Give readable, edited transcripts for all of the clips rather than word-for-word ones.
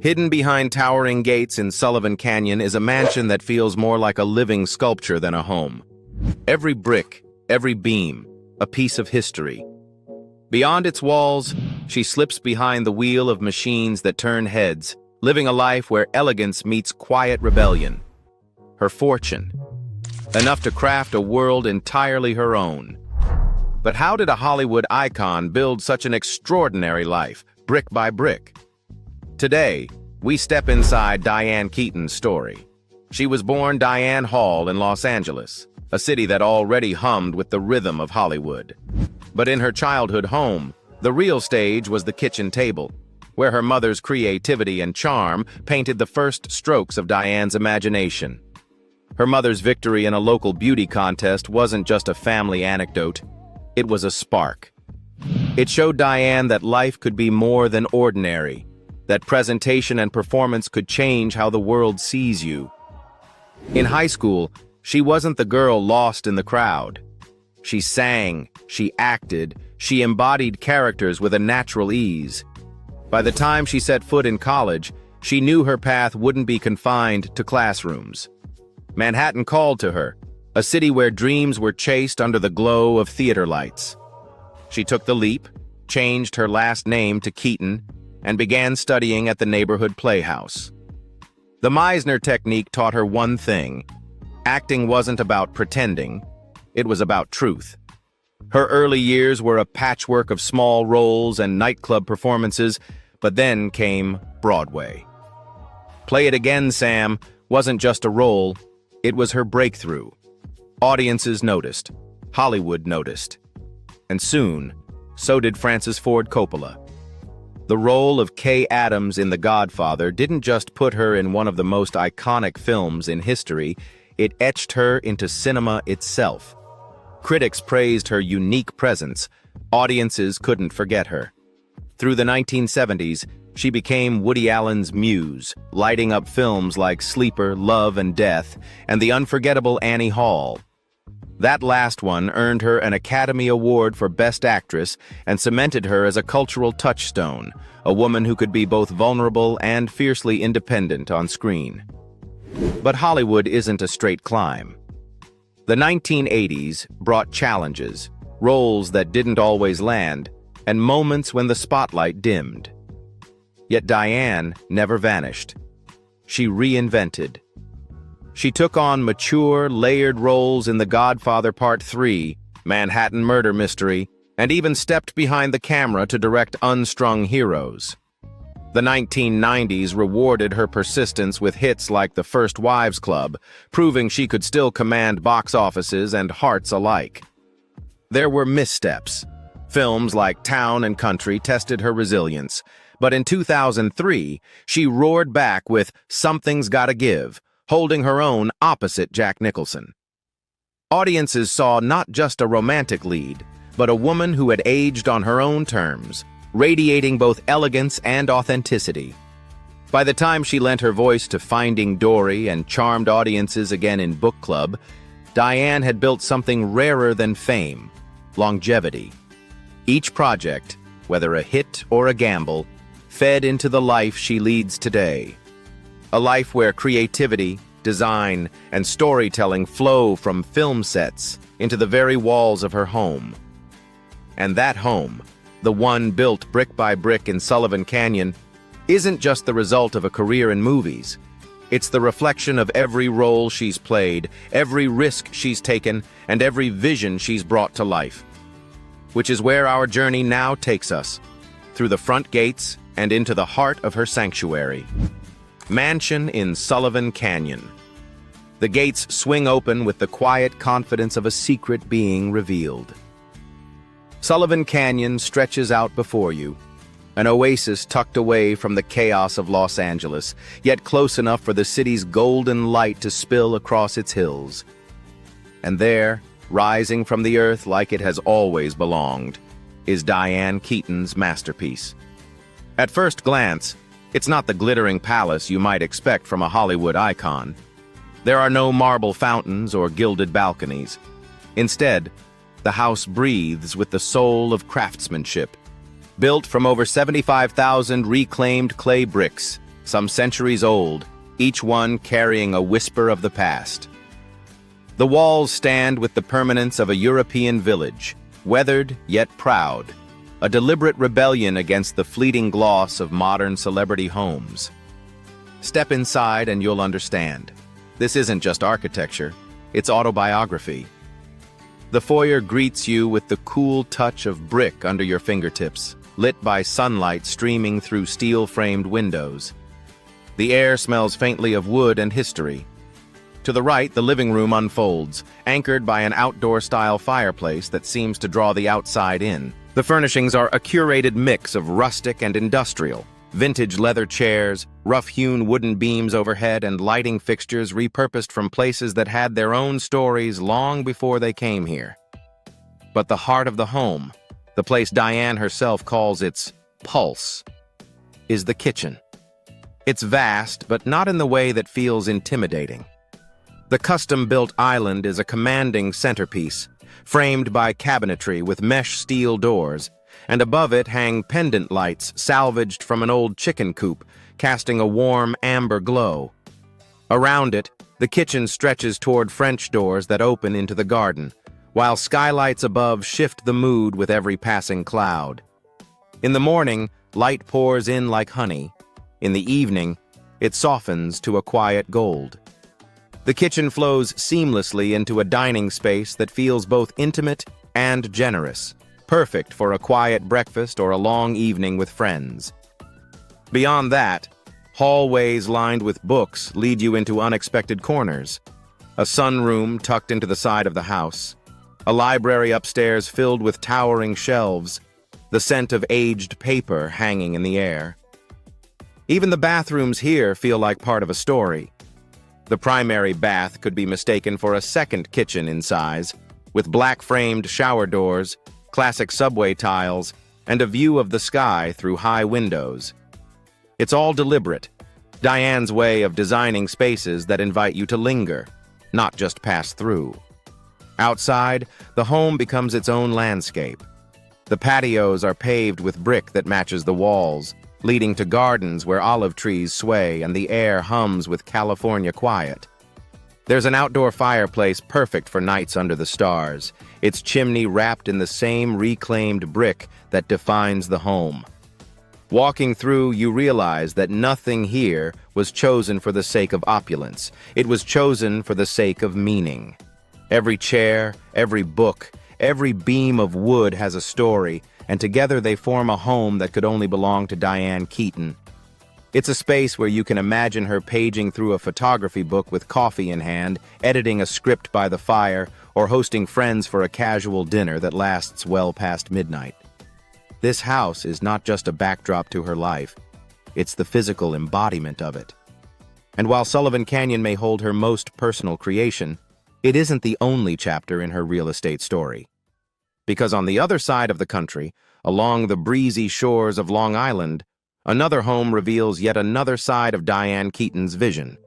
Hidden behind towering gates in Sullivan Canyon is a mansion that feels more like a living sculpture than a home. Every brick, every beam, a piece of history. Beyond its walls, she slips behind the wheel of machines that turn heads, living a life where elegance meets quiet rebellion. Her fortune, enough to craft a world entirely her own. But how did a Hollywood icon build such an extraordinary life, brick by brick? Today, we step inside Diane Keaton's story. She was born Diane Hall in Los Angeles, a city that already hummed with the rhythm of Hollywood. But in her childhood home, the real stage was the kitchen table, where her mother's creativity and charm painted the first strokes of Diane's imagination. Her mother's victory in a local beauty contest wasn't just a family anecdote, it was a spark. It showed Diane that life could be more than ordinary, that presentation and performance could change how the world sees you. In high school, she wasn't the girl lost in the crowd. She sang, she acted, she embodied characters with a natural ease. By the time she set foot in college, she knew her path wouldn't be confined to classrooms. Manhattan called to her, a city where dreams were chased under the glow of theater lights. She took the leap, changed her last name to Keaton, and began studying at the neighborhood playhouse. The Meisner technique taught her one thing: acting wasn't about pretending, it was about truth. Her early years were a patchwork of small roles and nightclub performances, but then came Broadway. Play It Again, Sam wasn't just a role, it was her breakthrough. Audiences noticed, Hollywood noticed. And soon, so did Francis Ford Coppola. The role of Kay Adams in The Godfather didn't just put her in one of the most iconic films in history, it etched her into cinema itself. Critics praised her unique presence. Audiences couldn't forget her. Through the 1970s, she became Woody Allen's muse, lighting up films like Sleeper, Love and Death, and the unforgettable Annie Hall. That last one earned her an Academy Award for Best Actress and cemented her as a cultural touchstone, a woman who could be both vulnerable and fiercely independent on screen. But Hollywood isn't a straight climb. The 1980s brought challenges, roles that didn't always land, and moments when the spotlight dimmed. Yet Diane never vanished. She reinvented. She took on mature, layered roles in The Godfather Part 3, Manhattan Murder Mystery, and even stepped behind the camera to direct Unstrung Heroes. The 1990s rewarded her persistence with hits like The First Wives Club, proving she could still command box offices and hearts alike. There were missteps. Films like Town and Country tested her resilience, but in 2003, she roared back with Something's Gotta Give, holding her own opposite Jack Nicholson. Audiences saw not just a romantic lead, but a woman who had aged on her own terms, radiating both elegance and authenticity. By the time she lent her voice to Finding Dory and charmed audiences again in Book Club, Diane had built something rarer than fame: longevity. Each project, whether a hit or a gamble, fed into the life she leads today. A life where creativity, design, and storytelling flow from film sets into the very walls of her home. And that home, the one built brick by brick in Sullivan Canyon, isn't just the result of a career in movies. It's the reflection of every role she's played, every risk she's taken, and every vision she's brought to life. Which is where our journey now takes us, through the front gates and into the heart of her sanctuary. Mansion in Sullivan Canyon. The gates swing open with the quiet confidence of a secret being revealed. Sullivan Canyon stretches out before you, an oasis tucked away from the chaos of Los Angeles, yet close enough for the city's golden light to spill across its hills. And there, rising from the earth like it has always belonged, is Diane Keaton's masterpiece. At first glance, it's not the glittering palace you might expect from a Hollywood icon. There are no marble fountains or gilded balconies. Instead, the house breathes with the soul of craftsmanship. Built from over 75,000 reclaimed clay bricks, some centuries old, each one carrying a whisper of the past. The walls stand with the permanence of a European village, weathered yet proud, a deliberate rebellion against the fleeting gloss of modern celebrity homes. Step inside and you'll understand. This isn't just architecture, it's autobiography. The foyer greets you with the cool touch of brick under your fingertips, lit by sunlight streaming through steel-framed windows. The air smells faintly of wood and history. To the right, the living room unfolds, anchored by an outdoor-style fireplace that seems to draw the outside in. The furnishings are a curated mix of rustic and industrial. Vintage leather chairs, rough-hewn wooden beams overhead, and lighting fixtures repurposed from places that had their own stories long before they came here. But the heart of the home, the place Diane herself calls its pulse, is the kitchen. It's vast, but not in the way that feels intimidating. The custom-built island is a commanding centerpiece, framed by cabinetry with mesh steel doors, and above it hang pendant lights salvaged from an old chicken coop, casting a warm amber glow. Around it, the kitchen stretches toward French doors that open into the garden, while skylights above shift the mood with every passing cloud. In the morning, light pours in like honey. In the evening, it softens to a quiet gold. The kitchen flows seamlessly into a dining space that feels both intimate and generous, perfect for a quiet breakfast or a long evening with friends. Beyond that, hallways lined with books lead you into unexpected corners. A sunroom tucked into the side of the house, a library upstairs filled with towering shelves, the scent of aged paper hanging in the air. Even the bathrooms here feel like part of a story. The primary bath could be mistaken for a second kitchen in size, with black-framed shower doors, classic subway tiles, and a view of the sky through high windows. It's all deliberate, Diane's way of designing spaces that invite you to linger, not just pass through. Outside, the home becomes its own landscape. The patios are paved with brick that matches the walls, leading to gardens where olive trees sway and the air hums with California quiet. There's an outdoor fireplace perfect for nights under the stars, its chimney wrapped in the same reclaimed brick that defines the home. Walking through, you realize that nothing here was chosen for the sake of opulence. It was chosen for the sake of meaning. Every chair, every book, every beam of wood has a story, and together they form a home that could only belong to Diane Keaton. It's a space where you can imagine her paging through a photography book with coffee in hand, editing a script by the fire, or hosting friends for a casual dinner that lasts well past midnight. This house is not just a backdrop to her life, it's the physical embodiment of it. And while Sullivan Canyon may hold her most personal creation, it isn't the only chapter in her real estate story. Because on the other side of the country, along the breezy shores of Long Island, another home reveals yet another side of Diane Keaton's vision.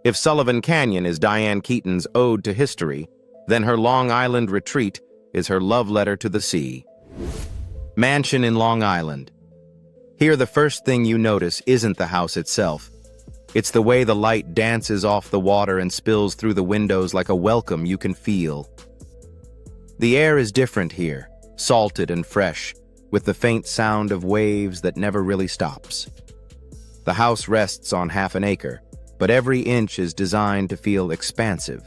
If Sullivan Canyon is Diane Keaton's ode to history, then her Long Island retreat is her love letter to the sea. Mansion in Long Island. Here, the first thing you notice isn't the house itself. It's the way the light dances off the water and spills through the windows like a welcome you can feel. The air is different here, salted and fresh, with the faint sound of waves that never really stops. The house rests on half an acre, but every inch is designed to feel expansive.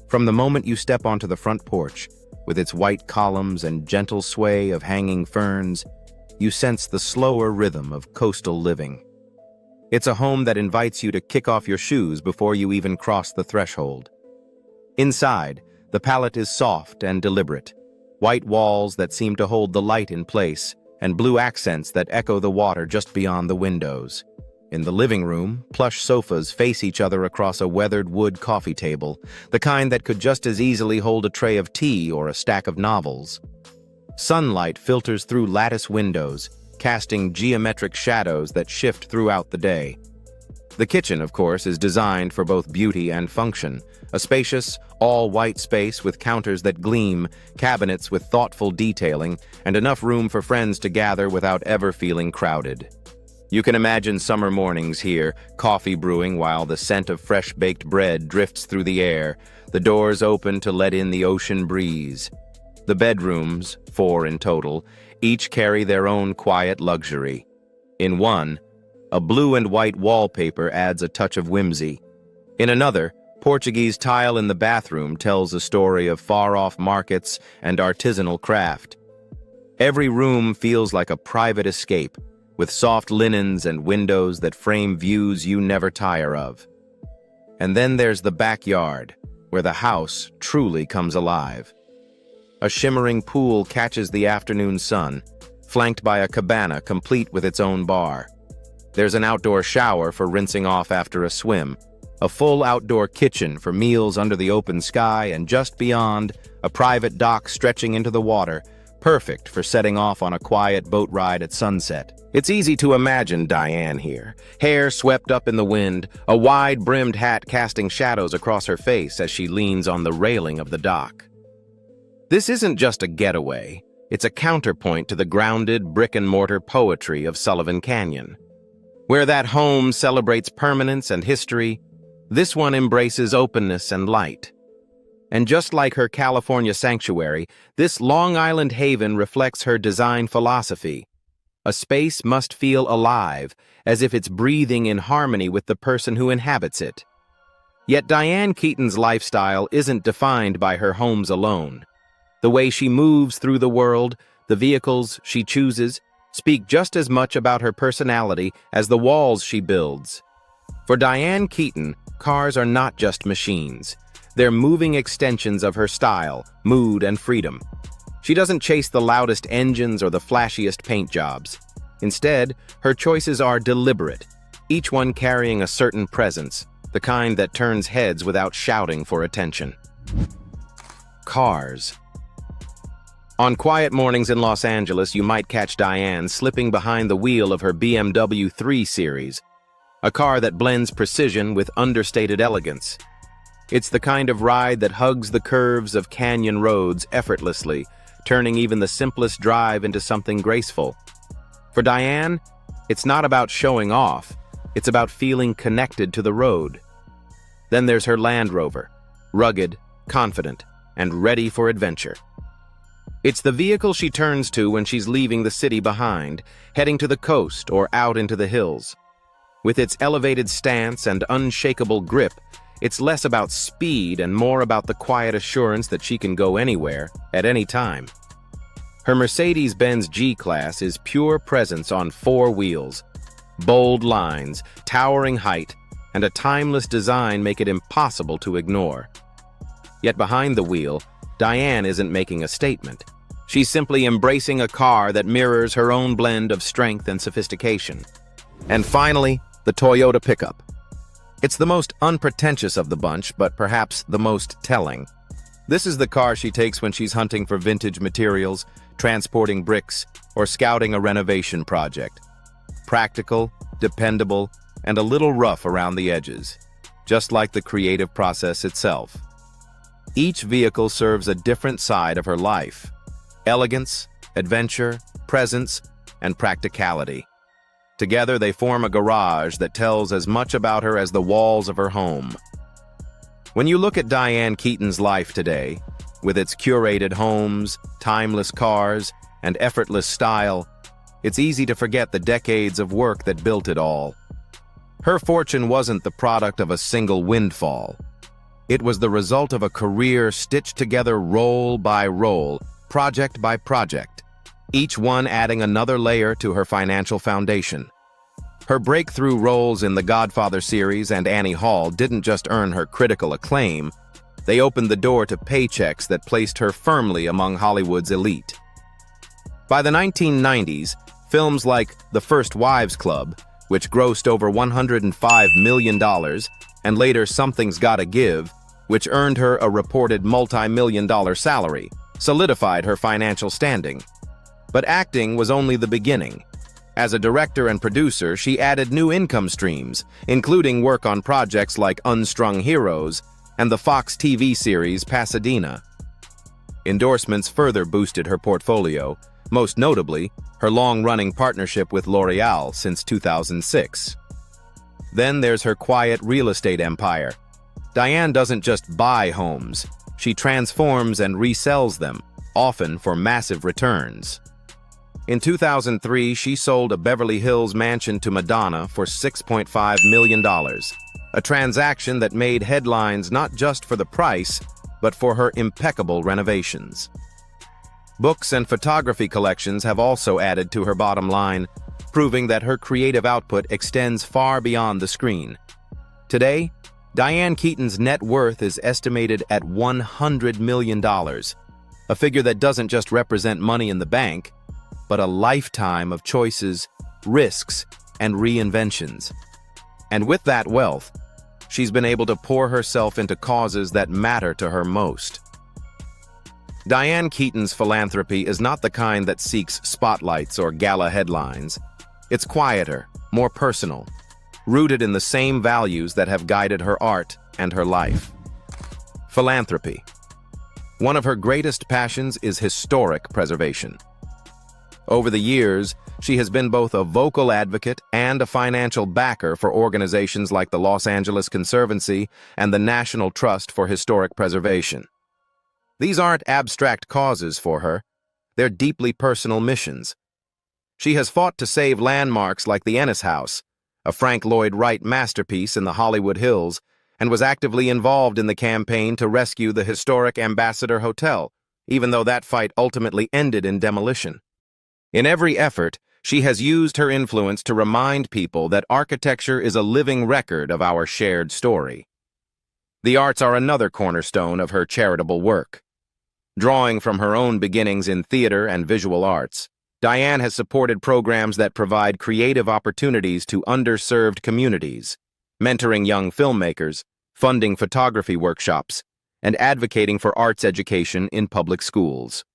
From the moment you step onto the front porch, with its white columns and gentle sway of hanging ferns, you sense the slower rhythm of coastal living. It's a home that invites you to kick off your shoes before you even cross the threshold. Inside, the palette is soft and deliberate. White walls that seem to hold the light in place, and blue accents that echo the water just beyond the windows. In the living room, plush sofas face each other across a weathered wood coffee table, the kind that could just as easily hold a tray of tea or a stack of novels. Sunlight filters through lattice windows, casting geometric shadows that shift throughout the day. The kitchen, of course, is designed for both beauty and function, a spacious, all-white space with counters that gleam, cabinets with thoughtful detailing, and enough room for friends to gather without ever feeling crowded. You can imagine summer mornings here, coffee brewing while the scent of fresh-baked bread drifts through the air, the doors open to let in the ocean breeze. The bedrooms, 4 in total, each carry their own quiet luxury. In one, a blue and white wallpaper adds a touch of whimsy. In another, Portuguese tile in the bathroom tells a story of far-off markets and artisanal craft. Every room feels like a private escape, with soft linens and windows that frame views you never tire of. And then there's the backyard, where the house truly comes alive. A shimmering pool catches the afternoon sun, flanked by a cabana complete with its own bar. There's an outdoor shower for rinsing off after a swim, a full outdoor kitchen for meals under the open sky, and just beyond, a private dock stretching into the water, perfect for setting off on a quiet boat ride at sunset. It's easy to imagine Diane here, hair swept up in the wind, a wide-brimmed hat casting shadows across her face as she leans on the railing of the dock. This isn't just a getaway, it's a counterpoint to the grounded brick-and-mortar poetry of Sullivan Canyon. Where that home celebrates permanence and history, this one embraces openness and light. And just like her California sanctuary, this Long Island haven reflects her design philosophy. A space must feel alive, as if it's breathing in harmony with the person who inhabits it. Yet Diane Keaton's lifestyle isn't defined by her homes alone. The way she moves through the world, the vehicles she chooses, speak just as much about her personality as the walls she builds. For Diane Keaton, cars are not just machines. They're moving extensions of her style, mood, and freedom. She doesn't chase the loudest engines or the flashiest paint jobs. Instead, her choices are deliberate, each one carrying a certain presence, the kind that turns heads without shouting for attention. Cars. On quiet mornings in Los Angeles, you might catch Diane slipping behind the wheel of her BMW 3 Series, a car that blends precision with understated elegance. It's the kind of ride that hugs the curves of canyon roads effortlessly, turning even the simplest drive into something graceful. For Diane, it's not about showing off, it's about feeling connected to the road. Then there's her Land Rover, rugged, confident, and ready for adventure. It's the vehicle she turns to when she's leaving the city behind, heading to the coast or out into the hills. With its elevated stance and unshakable grip, it's less about speed and more about the quiet assurance that she can go anywhere, at any time. Her Mercedes-Benz G-Class is pure presence on 4 wheels. Bold lines, towering height, and a timeless design make it impossible to ignore. Yet behind the wheel, Diane isn't making a statement. She's simply embracing a car that mirrors her own blend of strength and sophistication. And finally, the Toyota pickup. It's the most unpretentious of the bunch, but perhaps the most telling. This is the car she takes when she's hunting for vintage materials, transporting bricks, or scouting a renovation project. Practical, dependable, and a little rough around the edges, just like the creative process itself. Each vehicle serves a different side of her life: elegance, adventure, presence, and practicality. Together, they form a garage that tells as much about her as the walls of her home. When you look at Diane Keaton's life today, with its curated homes, timeless cars, and effortless style, it's easy to forget the decades of work that built it all. Her fortune wasn't the product of a single windfall. It was the result of a career stitched together role by role, project by project, each one adding another layer to her financial foundation. Her breakthrough roles in the Godfather series and Annie Hall didn't just earn her critical acclaim, they opened the door to paychecks that placed her firmly among Hollywood's elite. By the 1990s, films like The First Wives Club, which grossed over $105 million, and later Something's Gotta Give, which earned her a reported multi-million-dollar salary, solidified her financial standing. But acting was only the beginning. As a director and producer, she added new income streams, including work on projects like Unstrung Heroes and the Fox TV series Pasadena. Endorsements further boosted her portfolio, most notably, her long-running partnership with L'Oreal since 2006. Then there's her quiet real estate empire. Diane doesn't just buy homes, she transforms and resells them, often for massive returns. In 2003, she sold a Beverly Hills mansion to Madonna for $6.5 million, a transaction that made headlines not just for the price, but for her impeccable renovations. Books and photography collections have also added to her bottom line, proving that her creative output extends far beyond the screen. Today, Diane Keaton's net worth is estimated at $100 million, a figure that doesn't just represent money in the bank, but a lifetime of choices, risks, and reinventions. And with that wealth, she's been able to pour herself into causes that matter to her most. Diane Keaton's philanthropy is not the kind that seeks spotlights or gala headlines. It's quieter, more personal, rooted in the same values that have guided her art and her life. Philanthropy. One of her greatest passions is historic preservation. Over the years, she has been both a vocal advocate and a financial backer for organizations like the Los Angeles Conservancy and the National Trust for Historic Preservation. These aren't abstract causes for her, they're deeply personal missions. She has fought to save landmarks like the Ennis House, a Frank Lloyd Wright masterpiece in the Hollywood Hills, and was actively involved in the campaign to rescue the historic Ambassador Hotel, even though that fight ultimately ended in demolition. In every effort, she has used her influence to remind people that architecture is a living record of our shared story. The arts are another cornerstone of her charitable work. Drawing from her own beginnings in theater and visual arts, Diane has supported programs that provide creative opportunities to underserved communities, mentoring young filmmakers, funding photography workshops, and advocating for arts education in public schools.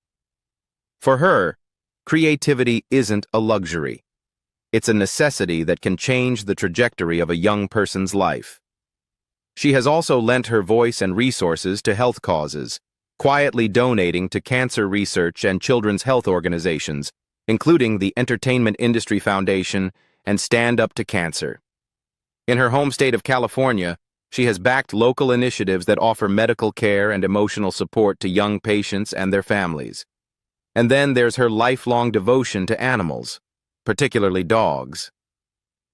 For her, creativity isn't a luxury. It's a necessity that can change the trajectory of a young person's life. She has also lent her voice and resources to health causes, quietly donating to cancer research and children's health organizations, including the Entertainment Industry Foundation and Stand Up to Cancer. In her home state of California, she has backed local initiatives that offer medical care and emotional support to young patients and their families. And then there's her lifelong devotion to animals, particularly dogs.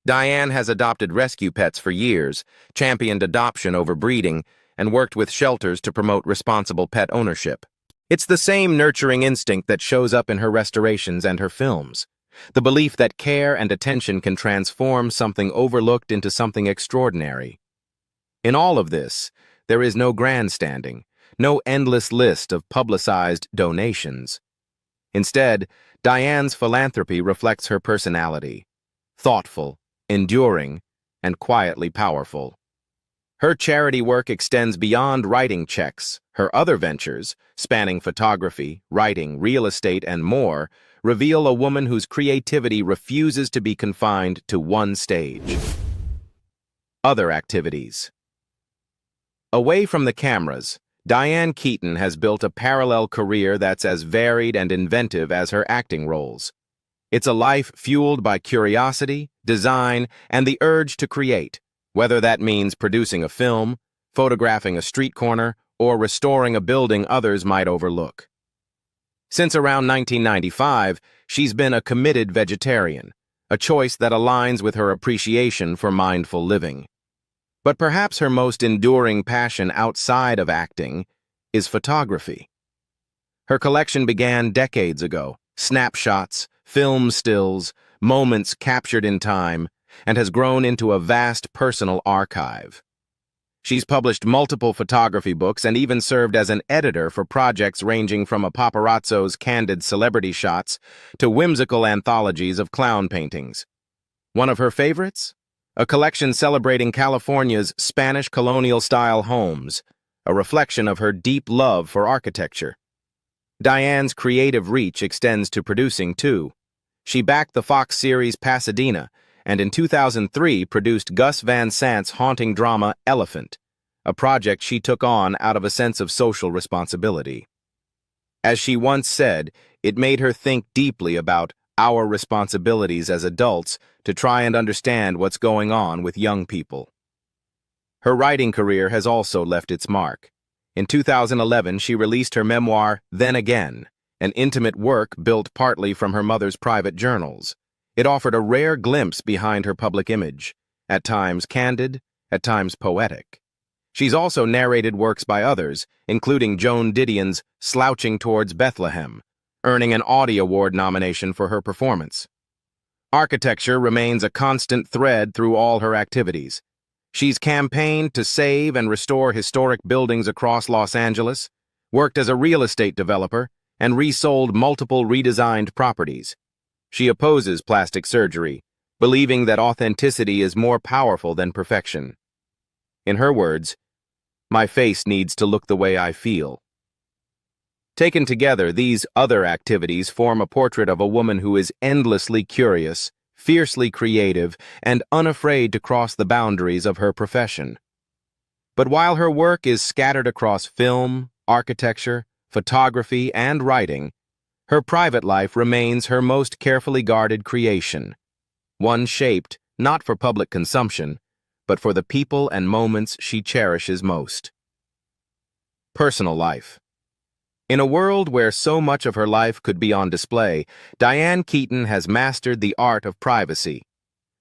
Diane has adopted rescue pets for years, championed adoption over breeding, and worked with shelters to promote responsible pet ownership. It's the same nurturing instinct that shows up in her restorations and her films, the belief that care and attention can transform something overlooked into something extraordinary. In all of this, there is no grandstanding, no endless list of publicized donations. Instead, Diane's philanthropy reflects her personality, thoughtful, enduring, and quietly powerful. Her charity work extends beyond writing checks. Her other ventures, spanning photography, writing, real estate, and more, reveal a woman whose creativity refuses to be confined to one stage. Other activities. Away from the cameras, Diane Keaton has built a parallel career that's as varied and inventive as her acting roles. It's a life fueled by curiosity, design, and the urge to create, whether that means producing a film, photographing a street corner, or restoring a building others might overlook. Since around 1995, she's been a committed vegetarian, a choice that aligns with her appreciation for mindful living. But perhaps her most enduring passion outside of acting is photography. Her collection began decades ago, snapshots, film stills, moments captured in time, and has grown into a vast personal archive. She's published multiple photography books and even served as an editor for projects ranging from a paparazzo's candid celebrity shots to whimsical anthologies of clown paintings. One of her favorites? A collection celebrating California's Spanish colonial-style homes, a reflection of her deep love for architecture. Diane's creative reach extends to producing, too. She backed the Fox series Pasadena, and in 2003 produced Gus Van Sant's haunting drama Elephant, a project she took on out of a sense of social responsibility. As she once said, it made her think deeply about our responsibilities as adults to try and understand what's going on with young people. Her writing career has also left its mark. In 2011, she released her memoir, Then Again, an intimate work built partly from her mother's private journals. It offered a rare glimpse behind her public image, at times candid, at times poetic. She's also narrated works by others, including Joan Didion's Slouching Towards Bethlehem, earning an Audie Award nomination for her performance. Architecture remains a constant thread through all her activities. She's campaigned to save and restore historic buildings across Los Angeles, worked as a real estate developer, and resold multiple redesigned properties. She opposes plastic surgery, believing that authenticity is more powerful than perfection. In her words, "My face needs to look the way I feel." Taken together, these other activities form a portrait of a woman who is endlessly curious, fiercely creative, and unafraid to cross the boundaries of her profession. But while her work is scattered across film, architecture, photography, and writing, her private life remains her most carefully guarded creation, one shaped not for public consumption, but for the people and moments she cherishes most. Personal life. In a world where so much of her life could be on display, Diane Keaton has mastered the art of privacy.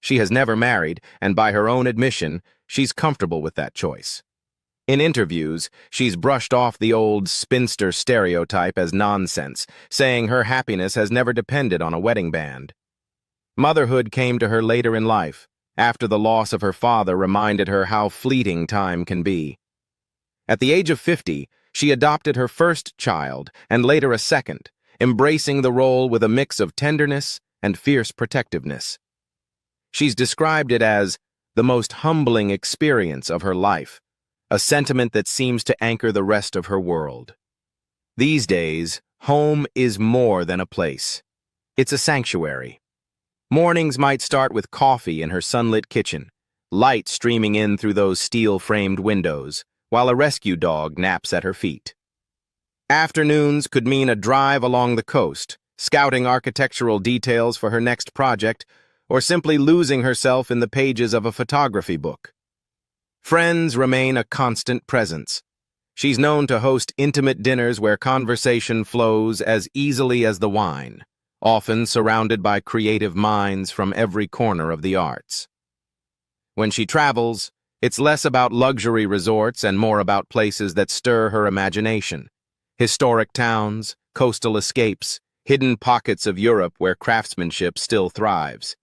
She has never married, and by her own admission, she's comfortable with that choice. In interviews, she's brushed off the old spinster stereotype as nonsense, saying her happiness has never depended on a wedding band. Motherhood came to her later in life, after the loss of her father reminded her how fleeting time can be. At the age of 50, she adopted her first child and later a second, embracing the role with a mix of tenderness and fierce protectiveness. She's described it as the most humbling experience of her life, a sentiment that seems to anchor the rest of her world. These days, home is more than a place. It's a sanctuary. Mornings might start with coffee in her sunlit kitchen, light streaming in through those steel-framed windows, while a rescue dog naps at her feet. Afternoons could mean a drive along the coast, scouting architectural details for her next project, or simply losing herself in the pages of a photography book. Friends remain a constant presence. She's known to host intimate dinners where conversation flows as easily as the wine, often surrounded by creative minds from every corner of the arts. When she travels, it's less about luxury resorts and more about places that stir her imagination. Historic towns, coastal escapes, hidden pockets of Europe where craftsmanship still thrives.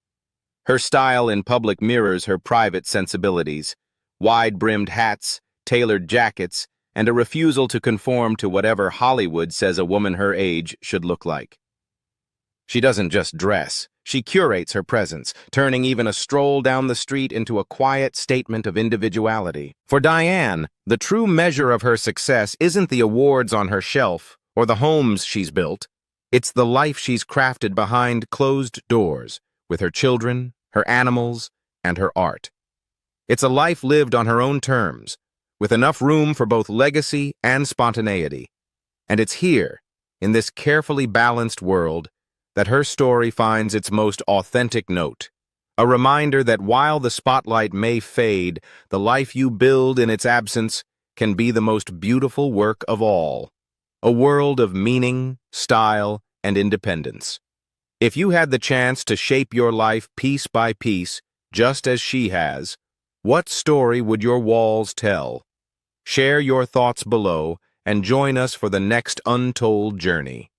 Her style in public mirrors her private sensibilities, wide-brimmed hats, tailored jackets, and a refusal to conform to whatever Hollywood says a woman her age should look like. She doesn't just dress, she curates her presence, turning even a stroll down the street into a quiet statement of individuality. For Diane, the true measure of her success isn't the awards on her shelf or the homes she's built. It's the life she's crafted behind closed doors, with her children, her animals, and her art. It's a life lived on her own terms, with enough room for both legacy and spontaneity. And it's here, in this carefully balanced world, that her story finds its most authentic note, a reminder that while the spotlight may fade, the life you build in its absence can be the most beautiful work of all, a world of meaning, style, and independence. If you had the chance to shape your life piece by piece, just as she has, what story would your walls tell? Share your thoughts below and join us for the next untold journey.